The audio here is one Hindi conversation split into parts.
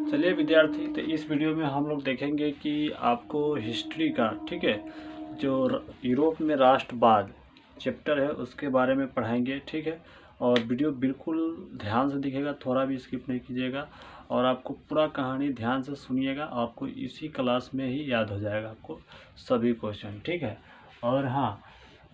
चलिए विद्यार्थी, तो इस वीडियो में हम लोग देखेंगे कि आपको हिस्ट्री का, ठीक है, जो यूरोप में राष्ट्रवाद चैप्टर है उसके बारे में पढ़ाएंगे, ठीक है। और वीडियो बिल्कुल ध्यान से दिखेगा, थोड़ा भी स्किप नहीं कीजिएगा और आपको पूरा कहानी ध्यान से सुनिएगा। आपको इसी क्लास में ही याद हो जाएगा आपको सभी क्वेश्चन, ठीक है। और हाँ,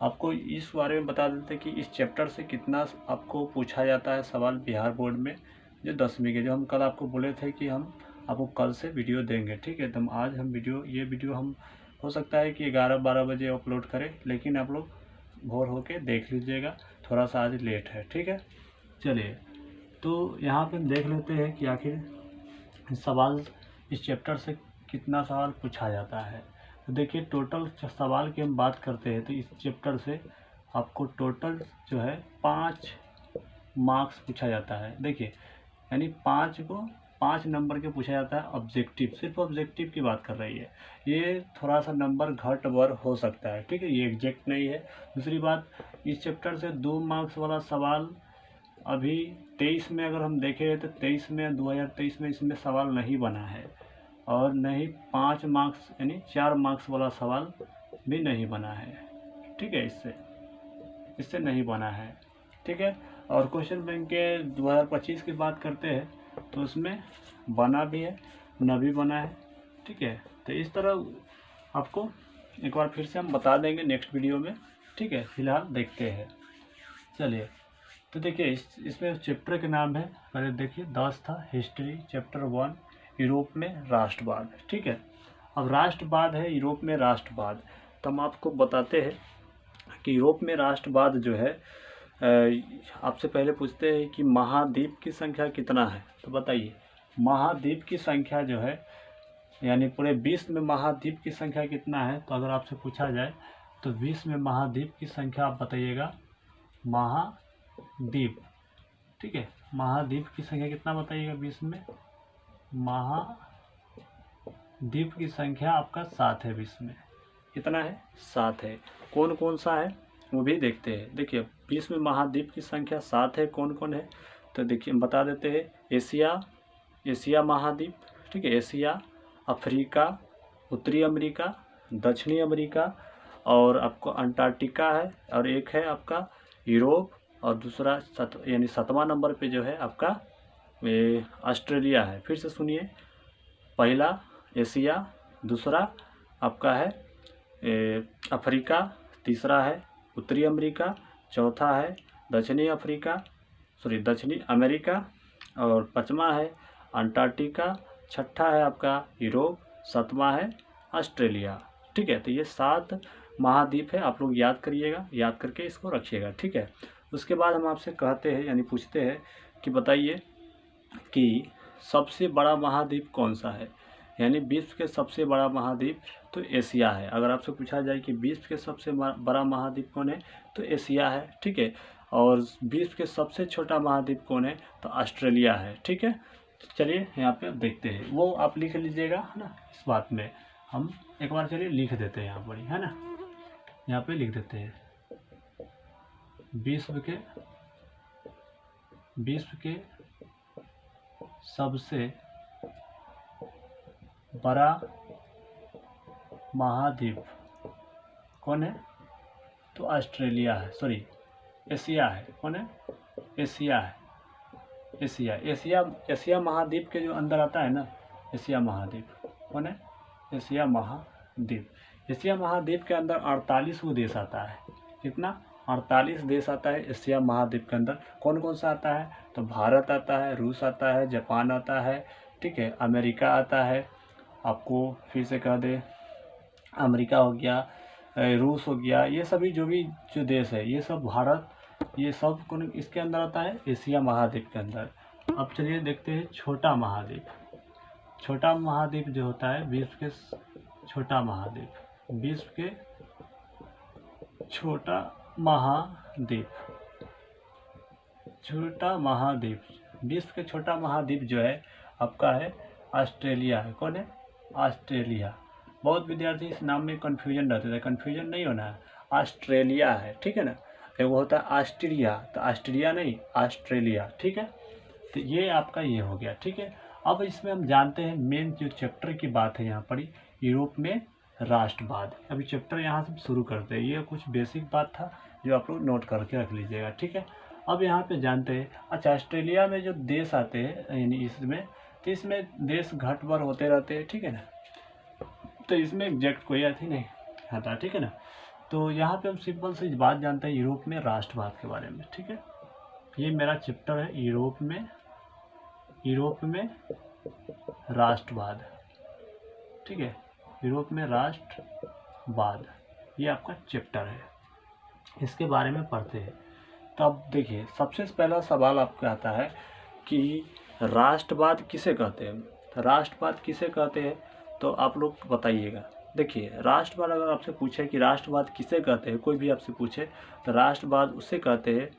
आपको इस बारे में बता देते हैं कि इस चैप्टर से कितना आपको पूछा जाता है सवाल बिहार बोर्ड में, जो 10वीं के, जो हम कल आपको बोले थे कि हम आपको कल से वीडियो देंगे, ठीक है। तो आज हम ये वीडियो हम हो सकता है कि 11-12 बजे अपलोड करें, लेकिन आप लोग भोर होके देख लीजिएगा, थोड़ा सा आज लेट है, ठीक है। चलिए, तो यहाँ पे देख लेते हैं कि आखिर सवाल इस चैप्टर से कितना सवाल पूछा जाता है। तो देखिए, टोटल सवाल की हम बात करते हैं तो इस चैप्टर से आपको टोटल जो है 5 मार्क्स पूछा जाता है। देखिए, यानी 5 नंबर के पूछा जाता है ऑब्जेक्टिव, सिर्फ ऑब्जेक्टिव की बात कर रही है। ये थोड़ा सा नंबर घट बढ़ हो सकता है, ठीक है, ये एग्जैक्ट नहीं है। दूसरी बात, इस चैप्टर से 2 मार्क्स वाला सवाल अभी 23 में अगर हम देखें तो 23 में 2023 में इसमें सवाल नहीं बना है, और नहीं 5 मार्क्स यानी 4 मार्क्स वाला सवाल भी नहीं बना है, ठीक है। इससे नहीं बना है, ठीक है। और क्वेश्चन बैंक के 2025 की बात करते हैं तो उसमें बना भी है, न भी बना है, ठीक है। तो इस तरह आपको एक बार फिर से हम बता देंगे नेक्स्ट वीडियो में, ठीक है। फिलहाल देखते हैं। चलिए, तो देखिए इसमें चैप्टर के नाम है, पहले देखिए 10 था, हिस्ट्री चैप्टर 1, यूरोप में राष्ट्रवाद, ठीक है। अब राष्ट्रवाद है, यूरोप में राष्ट्रवाद। तो हम आपको बताते हैं कि यूरोप में राष्ट्रवाद जो है, आपसे पहले पूछते हैं कि महाद्वीप की संख्या कितना है। तो बताइए, महाद्वीप की संख्या जो है, यानी पूरे विश्व में महाद्वीप की संख्या कितना है। तो अगर आपसे पूछा जाए तो विश्व में महाद्वीप की संख्या आप बताइएगा, महाद्वीप, ठीक है। महाद्वीप की संख्या कितना बताइएगा विश्व में। महाद्वीप की संख्या आपका 7 है विश्व में। कितना है? 7 है। कौन कौन सा है वो भी देखते हैं। देखिए, विश्व में महाद्वीप की संख्या 7 है। कौन कौन है तो देखिए हम बता देते हैं। एशिया महाद्वीप, ठीक है, एशिया, अफ्रीका, उत्तरी अमेरिका, दक्षिणी अमेरिका, और आपको अंटार्कटिका है, और एक है आपका यूरोप, और दूसरा यानी 7वां नंबर पे जो है आपका ऑस्ट्रेलिया है। फिर से सुनिए, पहला एशिया, दूसरा आपका है अफ्रीका, तीसरा है उत्तरी अमेरिका, चौथा है दक्षिणी अमेरिका, और 5वां है अंटार्कटिका, छठा है आपका यूरोप, 7वां है ऑस्ट्रेलिया, ठीक है। तो ये 7 महाद्वीप है, आप लोग याद करिएगा, याद करके इसको रखिएगा, ठीक है। उसके बाद हम आपसे कहते हैं, यानी पूछते हैं कि बताइए कि सबसे बड़ा महाद्वीप कौन सा है। यानी विश्व के सबसे बड़ा महाद्वीप तो एशिया है। अगर आपसे पूछा जाए कि विश्व के सबसे बड़ा महाद्वीप कौन है तो एशिया है, ठीक है। और विश्व के सबसे छोटा महाद्वीप कौन है तो ऑस्ट्रेलिया है, ठीक है। चलिए यहाँ पे देखते हैं, वो आप लिख लीजिएगा, है ना। इस बात में हम एक बार चलिए लिख देते हैं यहाँ पर, है ना। यहाँ पे लिख देते हैं, विश्व के सबसे बड़ा महाद्वीप कौन है तो ऑस्ट्रेलिया है, सॉरी एशिया है। कौन है? एशिया है। एशिया महाद्वीप के जो अंदर आता है ना, एशिया महाद्वीप कौन है? एशिया महाद्वीप के अंदर 48 देश आता है। कितना? 48 देश आता है एशिया महाद्वीप के अंदर। कौन कौन सा आता है तो भारत आता है, रूस आता है, जापान आता है, ठीक है, अमेरिका आता है। आपको फिर से कह दे, अमेरिका हो गया, रूस हो गया, ये सभी जो देश है ये सब भारत, ये सब कौन इसके अंदर आता है? एशिया महाद्वीप के अंदर। अब चलिए देखते हैं छोटा महाद्वीप। छोटा महाद्वीप जो होता है विश्व के छोटा महाद्वीप, विश्व के छोटा महाद्वीप जो है आपका है ऑस्ट्रेलिया है। कौन है? ऑस्ट्रेलिया। बहुत विद्यार्थी इस नाम में कन्फ्यूजन रहते थे, कन्फ्यूजन नहीं होना है, ऑस्ट्रेलिया है, ठीक है ना। एक वो होता है ऑस्ट्रिया, तो ऑस्ट्रिया नहीं ऑस्ट्रेलिया, ठीक है। तो ये आपका ये हो गया, ठीक है। अब इसमें हम जानते हैं मेन जो चैप्टर की बात है यहाँ पर यूरोप में राष्ट्रवाद। अभी चैप्टर यहाँ से शुरू करते हैं, ये कुछ बेसिक बात था जो आप लोग नोट करके रख लीजिएगा, ठीक है। अब यहाँ पे जानते हैं, अच्छा ऑस्ट्रेलिया में जो देश आते हैं यानी इसमें, तो इसमें देश घट बढ़ होते रहते हैं, ठीक है ना। तो इसमें एग्जैक्ट कोई अथी नहीं आता, ठीक है ना। तो यहाँ पे हम सिंपल सी बात जानते हैं यूरोप में राष्ट्रवाद के बारे में, ठीक है। ये मेरा चैप्टर है यूरोप में राष्ट्रवाद, ठीक है। यूरोप में राष्ट्रवाद ये आपका चैप्टर है, इसके बारे में पढ़ते हैं। तब देखिए सबसे पहला सवाल आपका आता है कि राष्ट्रवाद किसे कहते हैं। राष्ट्रवाद किसे कहते हैं तो आप लोग बताइएगा। देखिए राष्ट्रवाद अगर आपसे पूछे कि राष्ट्रवाद किसे कहते हैं, कोई भी आपसे पूछे तो राष्ट्रवाद उसे कहते हैं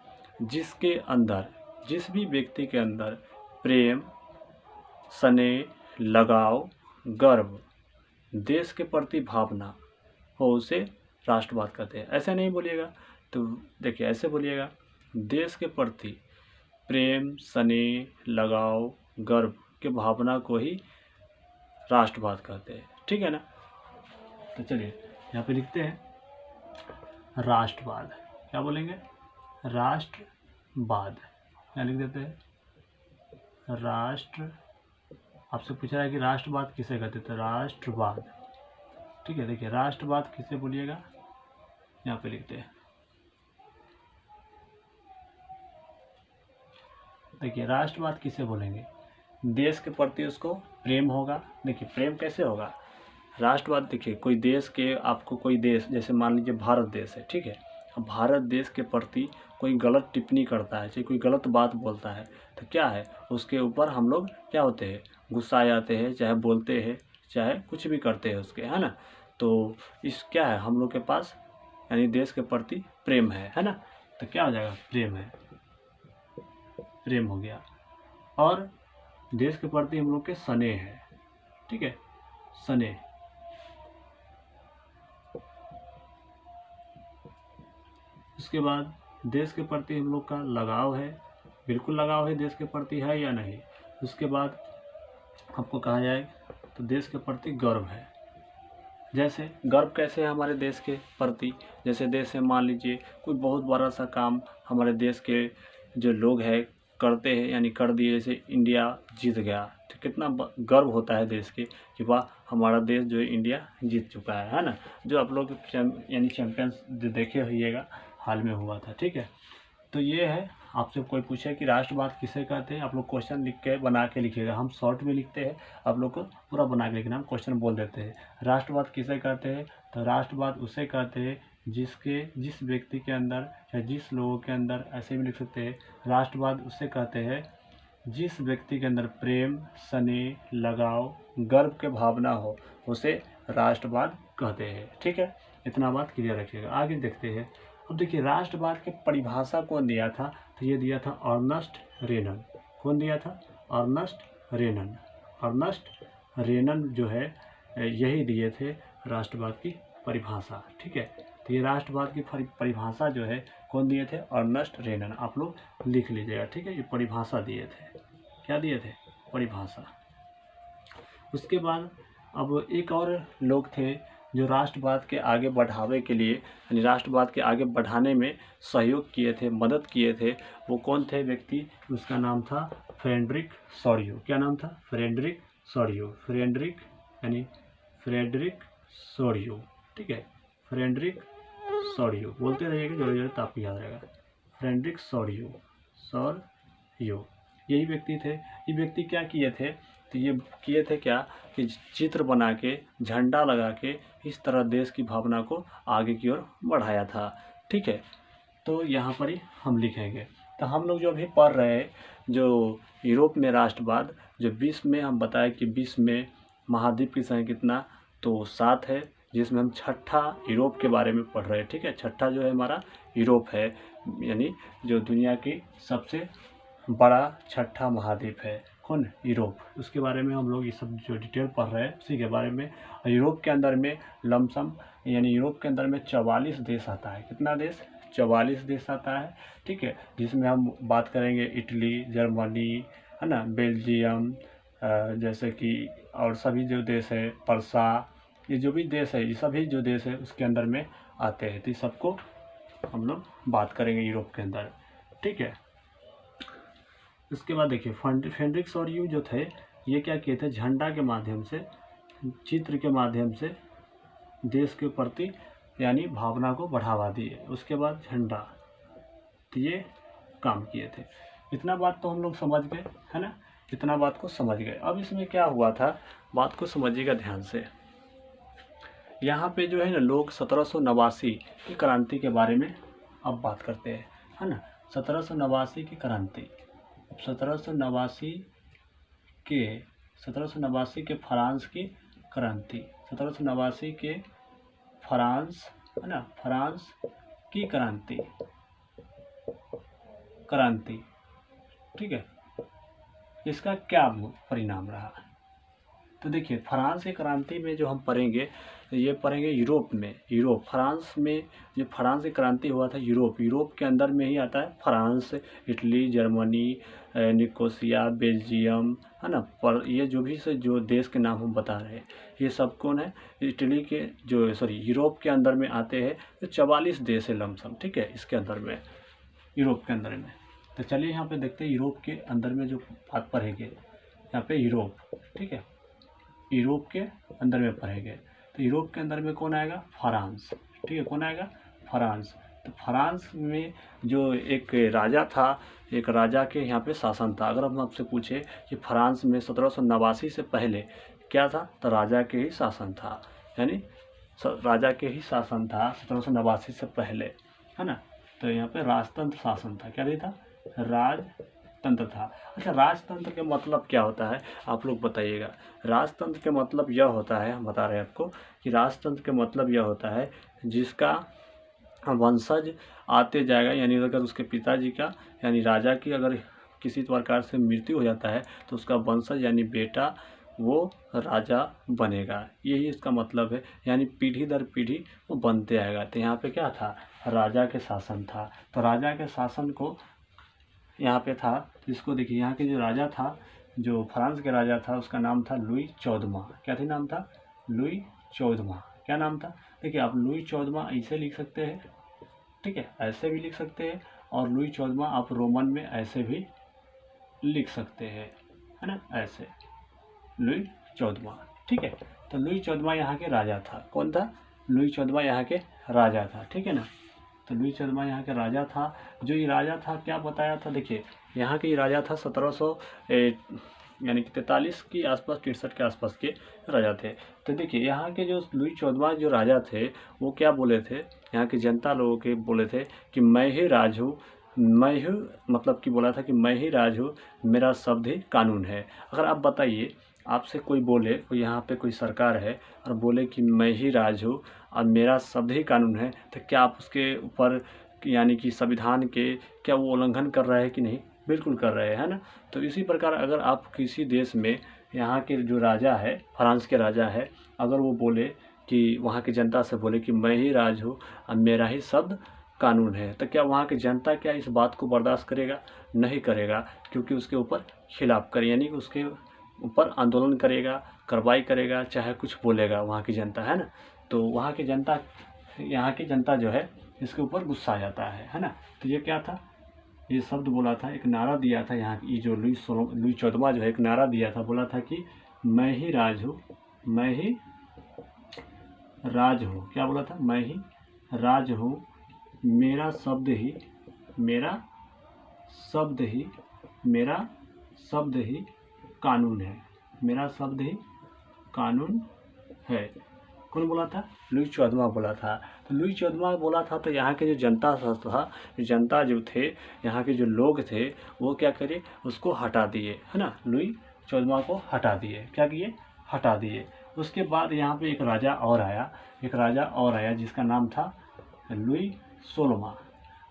जिसके अंदर, जिस भी व्यक्ति के अंदर प्रेम, स्नेह, लगाव, गर्व, देश के प्रति भावना हो उसे राष्ट्रवाद कहते हैं। ऐसे नहीं बोलिएगा, तो देखिए ऐसे बोलिएगा, देश के प्रति प्रेम, स्नेह, लगाव, गर्व के भावना को ही राष्ट्रवाद कहते हैं, ठीक है ना। तो चलिए यहाँ पे लिखते हैं राष्ट्रवाद, क्या बोलेंगे राष्ट्रवाद, यहाँ लिख देते हैं राष्ट्र। आपसे पूछा है कि राष्ट्रवाद किसे कहते हैं, तो राष्ट्रवाद, ठीक है। देखिए राष्ट्रवाद किसे बोलिएगा, यहाँ पे लिखते हैं। देखिए राष्ट्रवाद किसे बोलेंगे, देश के प्रति उसको प्रेम होगा। देखिए प्रेम कैसे होगा, राष्ट्रवाद देखिए कोई देश के, आपको कोई देश जैसे मान लीजिए भारत देश है, ठीक है। अब भारत देश के प्रति कोई गलत टिप्पणी करता है, चाहे कोई गलत बात बोलता है, तो क्या है उसके ऊपर हम लोग क्या होते हैं, गुस्सा आ जाते हैं, चाहे बोलते हैं चाहे कुछ भी करते हैं उसके, है ना। तो इस क्या है हम लोग के पास यानी देश के प्रति प्रेम है ना। तो क्या हो जाएगा, प्रेम है, प्रेम हो गया। और देश के प्रति हम लोग के स्नेह है, ठीक है, स्नेह। उसके बाद देश के प्रति हम लोग का लगाव है, बिल्कुल लगाव है देश के प्रति, है या नहीं। उसके बाद आपको कहा जाए तो देश के प्रति गर्व है। जैसे गर्व कैसे है हमारे देश के प्रति, जैसे देश है मान लीजिए कोई बहुत बड़ा सा काम हमारे देश के जो लोग हैं करते हैं, यानी कर दिए, जैसे इंडिया जीत गया, तो कितना गर्व होता है देश के कि वाह हमारा देश जो है इंडिया जीत चुका है ना। जो आप लोग यानी चैंपियंस जो देखे होइएगा हाल में हुआ था, ठीक है। तो ये है, आपसे कोई पूछे कि राष्ट्रवाद किसे कहते हैं, आप लोग क्वेश्चन लिख के बना के लिखिएगा। हम शॉर्ट में लिखते हैं, आप लोग को पूरा बना के लिखना, हम क्वेश्चन बोल देते हैं। राष्ट्रवाद किसे कहते हैं, तो राष्ट्रवाद उसे कहते हैं जिस व्यक्ति के अंदर या जिस लोगों के अंदर, ऐसे भी लिख सकते हैं, राष्ट्रवाद उसे कहते हैं जिस व्यक्ति के अंदर प्रेम, स्नेह, लगाव, गर्व के भावना हो, उसे राष्ट्रवाद कहते हैं, ठीक है। इतना बात क्लियर रखिएगा। आगे देखते हैं। अब देखिए राष्ट्रवाद की परिभाषा कौन दिया था, तो ये दिया था अर्नेस्ट रेनन। कौन दिया था, अर्नेस्ट रेनन। अर्नेस्ट रेनन जो है यही दिए थे राष्ट्रवाद की परिभाषा, ठीक है। तो ये राष्ट्रवाद की परिभाषा जो है कौन दिए थे, अर्नेस्ट रेनन। आप लोग लिख लीजिएगा, ठीक है। ये परिभाषा दिए थे, क्या दिए थे, परिभाषा। उसके बाद अब एक और लोग थे जो राष्ट्रवाद के आगे बढ़ावे के लिए, यानी राष्ट्रवाद के आगे बढ़ाने में सहयोग किए थे, मदद किए थे। वो कौन थे व्यक्ति, उसका नाम था फ्रेडरिक सोरियो। क्या नाम था, फ्रेडरिक सोरियो। फ्रेडरिक यानी फ्रेडरिक सोरियो, ठीक है। फ्रेडरिक सोरियो बोलते रहिएगा, जरूर जरूर तो आपको याद रहेगा। फ्रेडरिक सोरियो, सोरियो यही व्यक्ति थे। ये व्यक्ति क्या किए थे, तो ये किए थे क्या कि चित्र बना के, झंडा लगा के इस तरह देश की भावना को आगे की ओर बढ़ाया था, ठीक है। तो यहाँ पर ही हम लिखेंगे। तो हम लोग जो अभी पढ़ रहे हैं जो यूरोप में राष्ट्रवाद, जो विश्व में हम बताए कि विश्व में महाद्वीप की संख्या कितना, तो 7 है, जिसमें हम छठा यूरोप के बारे में पढ़ रहे हैं, ठीक है। छठा जो है हमारा यूरोप है, यानी जो दुनिया की सबसे बड़ा छठा महाद्वीप है, कौन, यूरोप। उसके बारे में हम लोग ये सब जो डिटेल पढ़ रहे हैं उसी के बारे में। यूरोप के अंदर में लमसम यानी यूरोप के अंदर में 44 देश आता है। कितना देश, 44 देश आता है, ठीक है। जिसमें हम बात करेंगे इटली, जर्मनी, है ना, बेल्जियम, जैसे कि और सभी जो देश है, परसा, ये जो भी देश है, ये सभी जो देश है उसके अंदर में आते हैं। तो इस सबको हम लोग बात करेंगे यूरोप के अंदर, ठीक है। इसके बाद देखिए फ्रेडरिक्स और यू जो थे, ये क्या किए थे, झंडा के माध्यम से, चित्र के माध्यम से देश के प्रति यानी भावना को बढ़ावा दिए। उसके बाद झंडा, तो ये काम किए थे। इतना बात तो हम लोग समझ गए, है ना, इतना बात को समझ गए। अब इसमें क्या हुआ था, बात को समझिएगा ध्यान से। यहाँ पे जो है ना लोग 1789 की क्रांति के बारे में अब बात करते हैं, है ना। 1789 की क्रांति, 1789 के फ्रांस की क्रांति, 1789 के फ्रांस, है ना, फ्रांस की क्रांति, ठीक है। इसका क्या परिणाम रहा, तो देखिए फ्रांस की क्रांति में जो हम पढ़ेंगे, ये पढ़ेंगे यूरोप, फ्रांस में जो फ्रांस की क्रांति हुआ था, यूरोप के अंदर में ही आता है France, Italy, Germany, Nicosia, Belgium, है ना। पर ये जो भी से जो देश के नाम हम बता रहे हैं, ये सब कौन है, इटली के जो यूरोप के अंदर में आते हैं। तो 44 देश है लमसम, ठीक है, इसके अंदर में, यूरोप के अंदर में। तो चलिए यहाँ पे देखते हैं यूरोप के अंदर में जो बात पढ़ेंगे, यहाँ पे यूरोप, ठीक है, यूरोप के अंदर में पढ़ेंगे। तो यूरोप के अंदर में कौन आएगा, फ्रांस, ठीक है, कौन आएगा, फ्रांस। तो फ्रांस में जो एक राजा था, एक राजा के यहाँ पे शासन था। अगर हम आपसे पूछे कि फ्रांस में 1789 से पहले क्या था, तो राजा के ही शासन था, यानी राजा के ही शासन था 1789 से पहले, है ना। तो यहाँ पे राजतंत्र शासन था, क्या नहीं था, राजतंत्र था। अच्छा, राजतंत्र का मतलब क्या होता है, आप लोग बताइएगा। राजतंत्र के मतलब यह होता है, हम बता रहे हैं आपको कि राजतंत्र के मतलब यह होता है जिसका वंशज आते जाएगा, यानी अगर उसके पिताजी का यानी राजा की अगर किसी प्रकार से मृत्यु हो जाता है तो उसका वंशज यानी बेटा वो राजा बनेगा, यही इसका मतलब है। यानी पीढ़ी दर पीढ़ी वो बनते आएगा। तो यहाँ पे क्या था, राजा के शासन था। तो राजा के शासन को यहाँ पे था, तो इसको देखिए, यहाँ के जो राजा था, जो फ्रांस के राजा था, उसका नाम था लुई 14वां। क्या थी नाम था, लुई 14वां। क्या नाम था, देखिए आप लुई 14वां ऐसे लिख सकते हैं, ठीक है, ऐसे भी लिख सकते हैं, और लुई 14वां आप रोमन में ऐसे भी लिख सकते हैं, है ना, ऐसे लुई 14वां, ठीक है। तो लुई 14वां यहाँ के राजा था। कौन था, लुई 14वां यहाँ के राजा था, ठीक है ना। तो लुई 14वां यहाँ के राजा था। जो ये राजा था क्या बताया था, देखिए यहाँ के राजा था 1700 यानी कि 43 के आसपास, 63 के आसपास के राजा थे। तो देखिए यहाँ के जो लुई 14वां जो राजा थे, वो क्या बोले थे, यहाँ की जनता लोगों के बोले थे कि मैं ही राज हूँ, मैं ही, मतलब कि बोला था कि मैं ही राज हूँ, मेरा शब्द ही कानून है। अगर आप बताइए, आपसे कोई बोले, कोई यहाँ पे कोई सरकार है और बोले कि मैं ही राज हूँ और मेरा शब्द ही कानून है, तो क्या आप उसके ऊपर यानी कि संविधान के क्या वो उल्लंघन कर रहे हैं कि नहीं, बिल्कुल कर रहे हैं ना। तो इसी प्रकार अगर आप किसी देश में यहाँ के जो राजा है, फ्रांस के राजा है, अगर वो बोले कि वहाँ की जनता से बोले कि मैं ही राज हूँ और मेरा ही शब्द कानून है, तो क्या वहाँ की जनता क्या इस बात को बर्दाश्त करेगा, नहीं करेगा, क्योंकि उसके ऊपर खिलाफ करे, यानी कि उसके ऊपर आंदोलन करेगा, कार्रवाई करेगा, चाहे कुछ बोलेगा वहाँ की जनता, है ना। तो वहाँ की जनता, यहाँ की जनता जो है इसके ऊपर गुस्सा आ जाता है ना। तो ये क्या था, ये शब्द बोला था, एक नारा दिया था यहाँ की जो लुई 14वां जो है एक नारा दिया था, बोला था कि मैं ही राज हूँ, मैं ही राज हूँ। क्या बोला था, मैं ही राज हूँ, मेरा शब्द ही, मेरा शब्द ही, मेरा शब्द ही कानून है, मेरा शब्द ही कानून है। कौन बोला था, लुई 14वां बोला था। तो लुई 14वां बोला था, तो यहाँ के जो जनता था, जनता जो थे, यहाँ के जो लोग थे, वो क्या करे, उसको हटा दिए, है ना, लुई 14वां को हटा दिए। क्या किए, हटा दिए। उसके बाद यहाँ पे एक राजा और आया, जिसका नाम था लुई 16वां।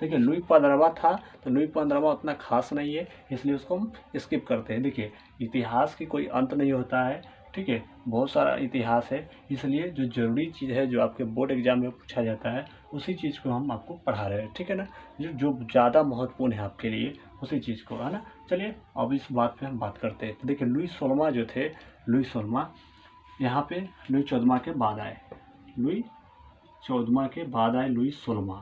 देखिए लुई 15वां था, तो लुई 15वां उतना खास नहीं है, इसलिए उसको हम स्किप करते हैं। देखिए इतिहास की कोई अंत नहीं होता है, ठीक है, बहुत सारा इतिहास है, इसलिए जो ज़रूरी चीज़ है, जो आपके बोर्ड एग्जाम में पूछा जाता है, उसी चीज़ को हम आपको पढ़ा रहे हैं, ठीक है ना। जो ज़्यादा महत्वपूर्ण है आपके लिए उसी चीज़ को, है ना। चलिए अब इस बात पे हम बात करते हैं। तो देखिए लुई 16वां जो थे, लुई 16वां यहाँ पे लुई 14वां के बाद आए, लुई 14वां के बाद आए लुई 16वां।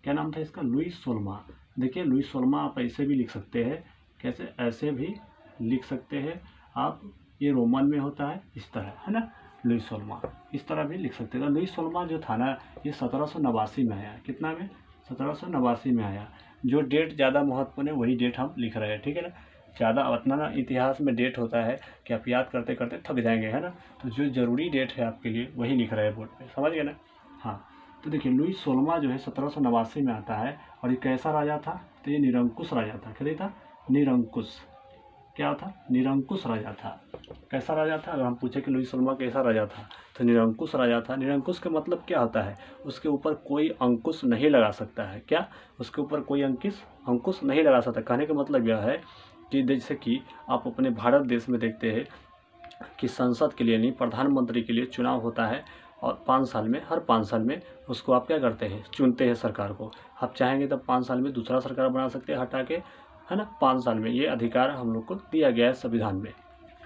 क्या नाम था इसका? लुई 16वां। देखिए लुई 16वां आप ऐसे भी लिख सकते हैं, कैसे? ऐसे भी लिख सकते हैं आप, ये रोमन में होता है इस तरह, है ना, लुई 16वां, इस तरह भी लिख सकते हैं। तो लुई 16वां जो था ना, ये 1789 में आया। कितना में? 1789 में आया। जो डेट ज़्यादा महत्वपूर्ण है वही डेट हम लिख रहे हैं, ठीक है ना। ज़्यादा उतना ना इतिहास में डेट होता है कि आप याद करते करते थक जाएंगे, है ना। तो जो ज़रूरी डेट है आपके लिए वही लिख रहे हैं बोर्ड पे, समझ गए ना। हाँ, तो देखिए लुई 16वां जो है 1789 में आता है। और ये कैसा राजा था? तो ये निरंकुश राजा था। क्या था? निरंकुश। क्या था? निरंकुश राजा था। कैसा राजा था? अगर हम पूछे कि लुई 16वां कैसा राजा था, तो निरंकुश राजा था। निरंकुश का मतलब क्या होता है? उसके ऊपर कोई अंकुश नहीं लगा सकता है। क्या? उसके ऊपर कोई अंकुश नहीं लगा सकता। कहने का मतलब यह है कि जैसे कि आप अपने भारत देश में देखते हैं कि संसद के लिए नहीं, प्रधानमंत्री के लिए चुनाव होता है, और 5 साल में, हर 5 साल में उसको आप क्या करते हैं? चुनते हैं सरकार को। आप चाहेंगे तो 5 साल में दूसरा सरकार बना सकते हैं हटा के, है ना। 5 साल में ये अधिकार हम लोग को दिया गया है संविधान में।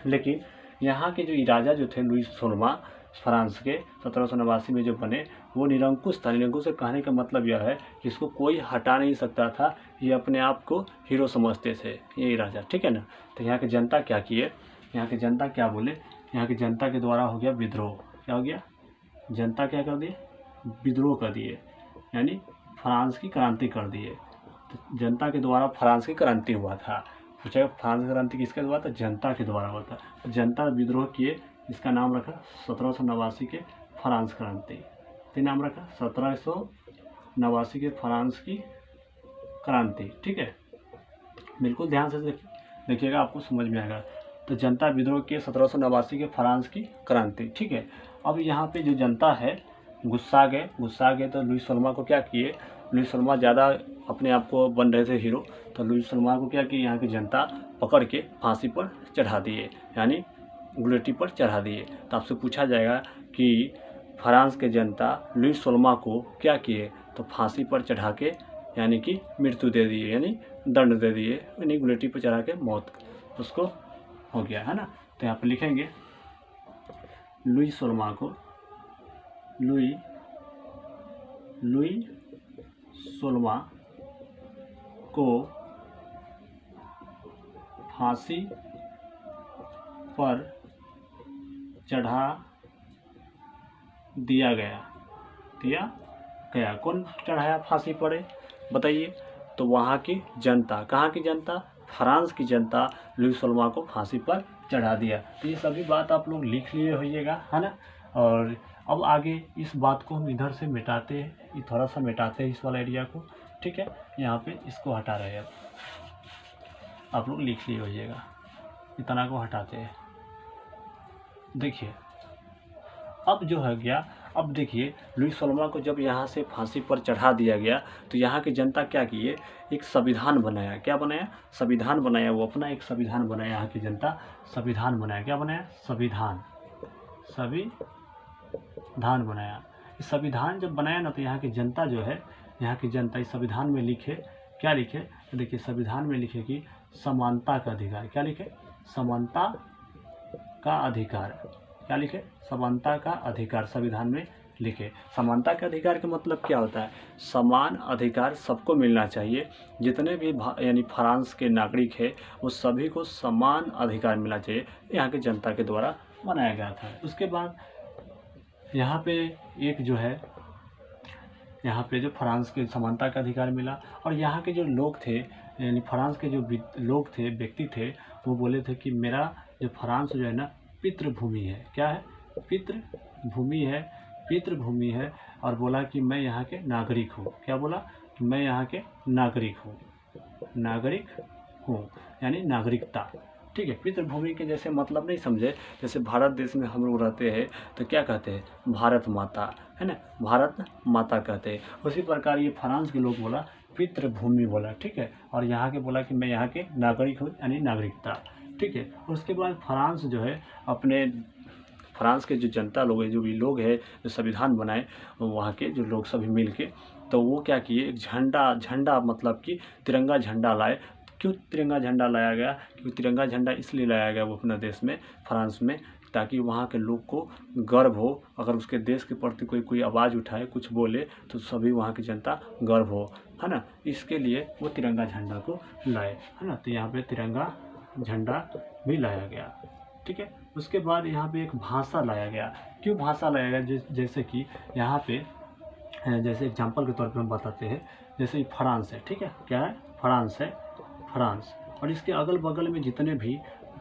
लेकिन यहाँ के जो राजा जो थे लुई 16वां फ्रांस के 1789 में जो बने, वो निरंकुश था। निरंकुश से कहने का मतलब यह है कि इसको कोई हटा नहीं सकता था। ये अपने आप को हीरो समझते थे यही राजा, ठीक है ना। तो यहाँ की जनता क्या किए? यहाँ की जनता क्या बोले? यहाँ की जनता के द्वारा हो गया विद्रोह। क्या हो गया? जनता क्या कर दिए? विद्रोह कर दिए, यानी फ्रांस की क्रांति कर दिए। तो जनता के द्वारा फ्रांस की क्रांति हुआ था। पूछा फ्रांस की क्रांति किसके द्वारा? था जनता के द्वारा हुआ था। तो जनता विद्रोह किए, इसका नाम रखा 1789 के फ्रांस क्रांति। तो नाम रखा 1789 के फ्रांस की क्रांति, ठीक है। बिल्कुल ध्यान से देखिएगा, आपको समझ में आएगा। तो जनता विद्रोह किए 1789 के फ्रांस की क्रांति, ठीक है। अब यहाँ पे जो जनता है गुस्सा गए तो लुई 16वां को क्या किए? लुई 16वां ज़्यादा अपने आप को बन रहे थे हीरो, तो लुई 16वां को क्या किए? यहाँ की जनता पकड़ के फांसी पर चढ़ा दिए, यानी गुलेटी पर चढ़ा दिए। तो आपसे पूछा जाएगा कि फ्रांस के जनता लुई 16वां को क्या किए? तो फांसी पर चढ़ा के, यानी कि मृत्यु दे दिए, यानी दंड दे दिए, यानी गुलेटी पर चढ़ा के मौत उसको हो गया, है ना। तो यहाँ पे लिखेंगे लुई 16वां को, लुई 16वां को फांसी पर चढ़ा दिया गया। कौन चढ़ाया फांसी पर? बताइए। तो वहाँ की जनता। कहाँ की जनता? फ्रांस की जनता लुई 16वां को फांसी पर चढ़ा दिया। तो ये सभी बात आप लोग लिख लिए होइएगा, है ना। और अब आगे इस बात को हम इधर से मिटाते हैं, ये थोड़ा सा मिटाते हैं इस वाला एरिया को, ठीक है। यहाँ पे इसको हटा रहे हैं, आप लोग लिख लिए होइएगा, इतना को हटाते हैं। देखिए अब जो है गया, अब देखिए लुई 16वां को जब यहाँ से फांसी पर चढ़ा दिया गया, तो यहाँ की जनता क्या किए? एक संविधान बनाया। क्या बनाया? संविधान बनाया। वो अपना एक संविधान बनाया। यहाँ की जनता संविधान बनाया। क्या बनाया? संविधान बनाया। इस संविधान जब बनाया ना, तो यहाँ की जनता जो है, यहाँ की जनता इस संविधान में लिखे, क्या लिखे? तो देखिए संविधान में लिखे कि समानता का अधिकार। क्या लिखे? समानता का अधिकार। क्या लिखे? समानता का अधिकार संविधान में लिखे। समानता के अधिकार का मतलब क्या होता है? समान अधिकार सबको मिलना चाहिए। जितने भी यानी फ्रांस के नागरिक है, वो सभी को समान अधिकार मिलना चाहिए। यहाँ की जनता के द्वारा बनाया गया था। उसके बाद यहाँ पे एक जो है, यहाँ पे जो फ्रांस के समानता का अधिकार मिला, और यहाँ के जो लोग थे, यानी फ्रांस के जो लोग थे, व्यक्ति थे, वो बोले थे कि मेरा जो फ्रांस जो है ना, पितृभूमि है। क्या है? पितृभूमि है। और बोला कि मैं यहाँ के नागरिक हूँ। क्या बोला? कि मैं यहाँ के नागरिक हूँ, यानी नागरिकता, ठीक है। पितृभूमि के जैसे मतलब नहीं समझे, जैसे भारत देश में हम लोग रहते हैं तो क्या कहते हैं? भारत माता, है ना, भारत माता कहते हैं। उसी प्रकार ये फ्रांस के लोग बोला पितृभूमि बोला, ठीक है। और यहाँ के बोला कि मैं यहाँ के नागरिक हूँ, यानी नागरिकता, ठीक है। उसके बाद फ्रांस जो है, अपने फ्रांस के जो जनता लोग है, जो भी लोग है, जो संविधान बनाए, वहाँ के जो लोग सभी मिल के, तो वो क्या किए? एक झंडा मतलब कि तिरंगा झंडा लाए। क्यों तिरंगा झंडा लाया गया? क्योंकि तिरंगा झंडा इसलिए लाया गया वो अपना देश में, फ्रांस में, ताकि वहाँ के लोग को गर्व हो। अगर उसके देश के प्रति कोई आवाज़ उठाए, कुछ बोले, तो सभी वहाँ की जनता गर्व हो, है ना। इसके लिए वो तिरंगा झंडा को लाए, है ना। तो यहाँ पे तिरंगा झंडा भी लाया गया, ठीक है। उसके बाद यहाँ पे एक भाषा लाया गया। क्यों भाषा लाया गया? जैसे कि यहाँ पे जैसे एग्जाम्पल के तौर पे हम बताते हैं, जैसे फ्रांस है, ठीक है। क्या है? फ्रांस है, फ्रांस। और इसके अगल बगल में जितने भी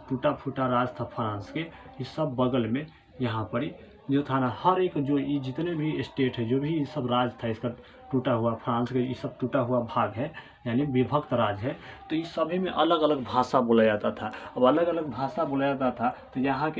टूटा फूटा राज था फ्रांस के, इस सब बगल में यहाँ पर ही जो था ना, हर एक जो ये जितने भी स्टेट है, जो भी सब राज था इसका टूटा हुआ, फ्रांस के ये सब टूटा हुआ भाग है, यानी विभक्त राज है। तो इस सभी में अलग अलग भाषा बोला जाता था। अब अलग अलग भाषा बोला जाता था, तो यहाँ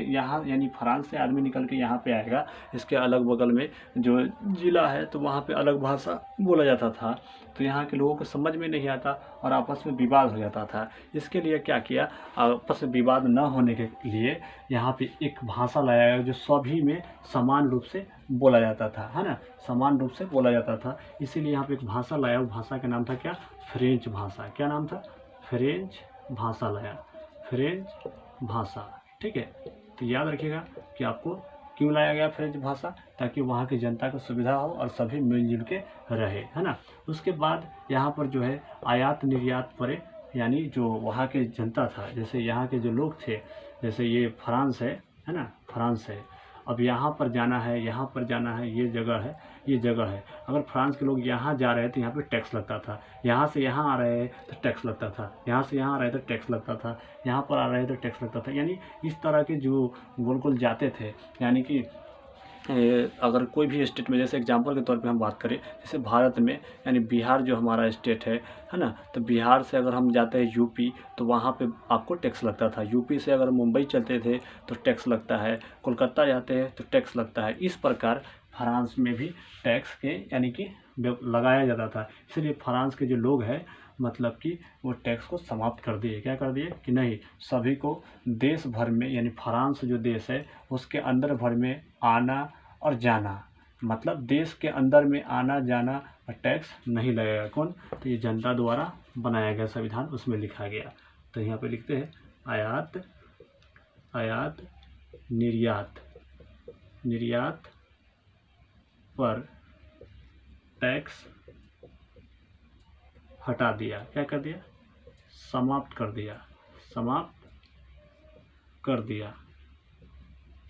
यानी फ्रांस से आदमी निकल के यहाँ पे आएगा, इसके अलग बगल में जो जिला है तो वहाँ पे अलग भाषा बोला जाता था। तो यहाँ के लोगों को समझ में नहीं आता और आपस में विवाद हो जाता था। इसके लिए क्या किया? आपस में विवाद न होने के लिए यहाँ पे एक भाषा लाया गया जो सभी में समान रूप से बोला जाता था, है ना, समान रूप से बोला जाता था। इसीलिए यहाँ पे एक भाषा लाया, वो भाषा का नाम था क्या? फ्रेंच भाषा। क्या नाम था? फ्रेंच भाषा लाया, फ्रेंच भाषा, ठीक है। तो याद रखिएगा कि आपको क्यों लाया गया फ्रेंच भाषा? ताकि वहाँ की जनता को सुविधा हो और सभी मिलजुल के रहे, है ना। उसके बाद यहाँ पर जो है आयात निर्यात पर, यानी जो वहाँ के जनता था, जैसे यहाँ के जो लोग थे, जैसे ये फ्रांस है ना, फ्रांस है। अब यहाँ पर जाना है, यहाँ पर जाना है, ये जगह है, ये जगह है। अगर फ्रांस के लोग यहाँ जा रहे हैं तो यहाँ पे टैक्स लगता था, यहाँ से यहाँ आ रहे हैं तो टैक्स लगता था, यहाँ से यहाँ आ रहे हैं तो टैक्स लगता था, यहाँ पर आ रहे हैं तो टैक्स लगता था। यानी इस तरह के जो गोल गोल जाते थे, यानी कि अगर कोई भी स्टेट में, जैसे एग्जांपल के तौर पे हम बात करें, जैसे भारत में, यानी बिहार जो हमारा स्टेट है ना, तो बिहार से अगर हम जाते हैं यूपी, तो वहाँ पे आपको टैक्स लगता था। यूपी से अगर मुंबई चलते थे तो टैक्स लगता है, कोलकाता जाते हैं तो टैक्स लगता है। इस प्रकार फ्रांस में भी टैक्स के यानी कि लगाया जाता था। इसलिए फ्रांस के जो लोग हैं, मतलब कि वो टैक्स को समाप्त कर दिए। क्या कर दिए? कि नहीं, सभी को देश भर में, यानी फ्रांस जो देश है उसके अंदर भर में आना और जाना, मतलब देश के अंदर में आना जाना और टैक्स नहीं लगेगा। कौन? तो ये जनता द्वारा बनाया गया संविधान, उसमें लिखा गया। तो यहाँ पे लिखते हैं आयात निर्यात, निर्यात पर टैक्स हटा दिया। क्या कर दिया? समाप्त कर दिया, समाप्त कर दिया,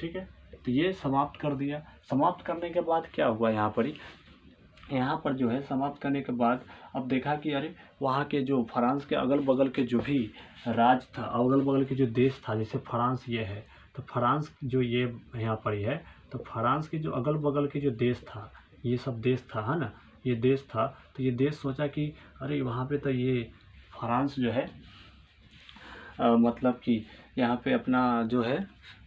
ठीक है। तो ये समाप्त कर दिया। समाप्त करने के बाद क्या हुआ? यहाँ पर जो है समाप्त करने के बाद अब देखा कि अरे वहाँ के जो फ्रांस के अगल बगल के जो भी राज था, अगल बगल के जो देश था, जैसे फ्रांस ये है, तो फ्रांस जो ये यहाँ पर ही है, तो फ्रांस के जो अगल बगल के जो देश था, ये सब देश था, है ना, ये देश था। तो ये देश सोचा कि अरे वहाँ पे तो ये फ्रांस जो है मतलब कि यहाँ पे अपना जो है,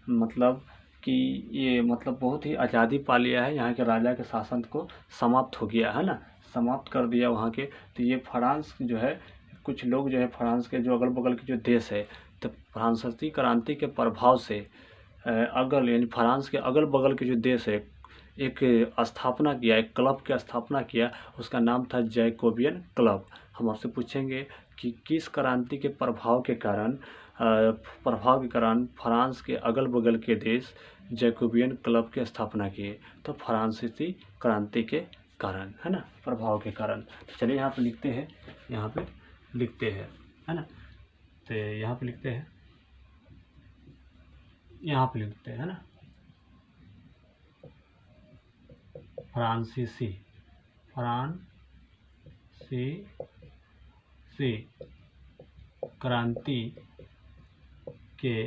मतलब कि ये मतलब बहुत ही आज़ादी पा लिया है, यहाँ के राजा के शासन को समाप्त हो गया, है ना, समाप्त कर दिया वहाँ के। तो ये फ्रांस जो है, कुछ लोग जो है फ्रांस के जो अगल बगल के जो देश है, तो फ्रांसीसी क्रांति के प्रभाव से यानी फ्रांस के अगल बगल के जो देश है, एक स्थापना किया, एक क्लब की स्थापना किया, उसका नाम था जैकोबियन क्लब। हम आपसे पूछेंगे कि किस क्रांति के प्रभाव के कारण फ्रांस के अगल बगल के देश जैकोबियन क्लब की स्थापना किए? तो फ्रांसीसी क्रांति के कारण, है ना, प्रभाव के कारण। तो चलिए यहाँ पे लिखते हैं, यहाँ पे लिखते हैं, है ना। तो यहाँ पे लिखते हैं, यहाँ पे लिखते हैं ना, फ्रांसीसी क्रांति के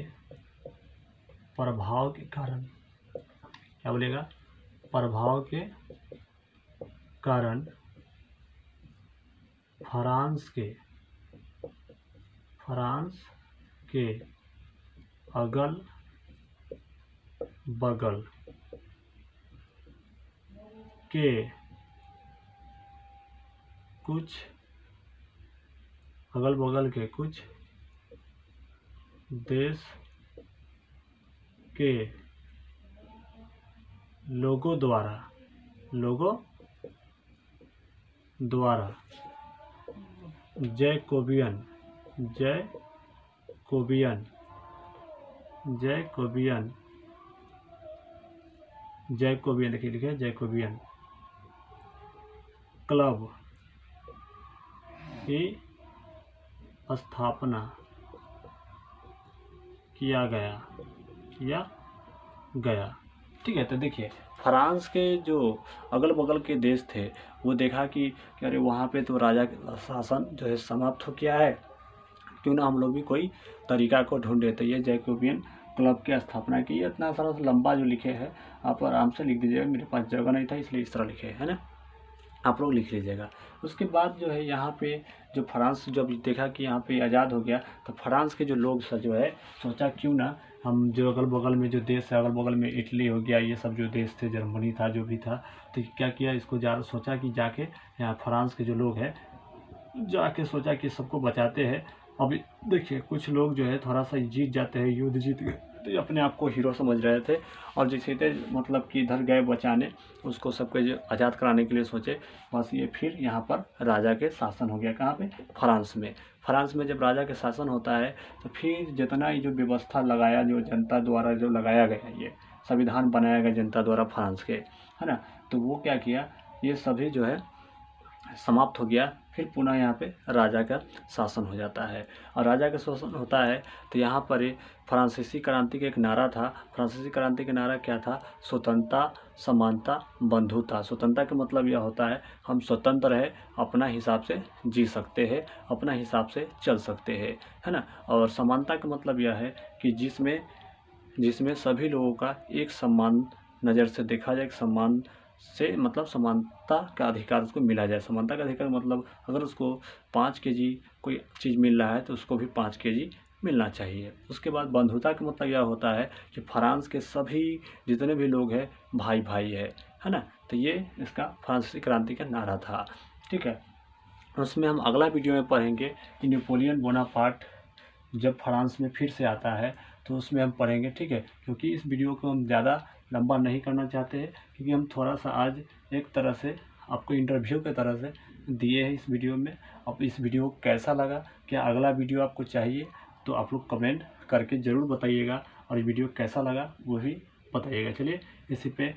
प्रभाव के कारण, क्या बोलेगा? प्रभाव के कारण फ्रांस के अगल बगल के कुछ देश के लोगों द्वारा जैकोबियन जैकोबियन लिखे जैकोबियन क्लब की स्थापना किया गया। ठीक है, तो देखिए फ्रांस के जो अगल बगल के देश थे वो देखा कि अरे वहाँ पे तो राजा का शासन जो है समाप्त हो गया है, क्यों ना हम लोग भी कोई तरीका को ढूंढे। तो ये जैकोबियन क्लब की स्थापना की। इतना सारा लंबा जो लिखे है आप आराम से लिख दीजिएगा, मेरे पास जगह नहीं था इसलिए इस तरह लिखे है ना, आप लोग लिख लीजिएगा। उसके बाद जो है यहाँ पे जो फ्रांस जब देखा कि यहाँ पे आज़ाद हो गया तो फ्रांस के जो लोग जो है सोचा क्यों ना हम जो अगल बगल में जो देश है, अगल बगल में इटली हो गया, ये सब जो देश थे, जर्मनी था, जो भी था, तो क्या किया इसको सोचा कि जाके यहाँ फ्रांस के जो लोग हैं जाके सोचा कि सबको बचाते हैं। अभी देखिए कुछ लोग जो है थोड़ा सा जीत जाते हैं, युद्ध जीत गए तो अपने आप को हीरो समझ रहे थे और जैसे थे मतलब कि इधर गए बचाने, उसको सबको जो आज़ाद कराने के लिए सोचे, बस ये फिर यहाँ पर राजा के शासन हो गया। कहाँ पे? फ्रांस में। फ्रांस में जब राजा के शासन होता है तो फिर जितना ये जो व्यवस्था लगाया, जो जनता द्वारा जो लगाया गया, ये संविधान बनाया गया जनता द्वारा फ्रांस के, है ना, तो वो क्या किया, ये सभी जो है समाप्त हो गया। फिर पुनः यहाँ पे राजा का शासन हो जाता है और राजा का शासन होता है तो यहाँ पर फ्रांसीसी क्रांति का एक नारा था। फ्रांसीसी क्रांति का नारा क्या था? स्वतंत्रता, समानता, बंधुता। स्वतंत्रता का मतलब यह होता है हम स्वतंत्र है, अपना हिसाब से जी सकते हैं, अपना हिसाब से चल सकते हैं, है ना। और समानता का मतलब यह है कि जिसमें सभी लोगों का एक समान नज़र से देखा जाए, एक सम्मान से मतलब समानता का अधिकार उसको मिला जाए। समानता का अधिकार मतलब अगर उसको 5 केजी कोई चीज़ मिल रहा है तो उसको भी 5 केजी मिलना चाहिए। उसके बाद बंधुता का मतलब यह होता है कि फ्रांस के सभी जितने भी लोग हैं भाई भाई है ना। तो ये इसका फ्रांसीसी क्रांति का नारा था। ठीक है, उसमें हम अगला वीडियो में पढ़ेंगे कि नेपोलियन बोनापार्ट जब फ्रांस में फिर से आता है तो उसमें हम पढ़ेंगे। ठीक है, क्योंकि इस वीडियो को हम ज़्यादा लंबा नहीं करना चाहते हैं, क्योंकि हम थोड़ा सा आज एक तरह से आपको इंटरव्यू के तरह से दिए हैं इस वीडियो में। अब इस वीडियो को कैसा लगा, क्या अगला वीडियो आपको चाहिए, तो आप लोग कमेंट करके ज़रूर बताइएगा और वीडियो कैसा लगा वो भी बताइएगा। चलिए इसी पे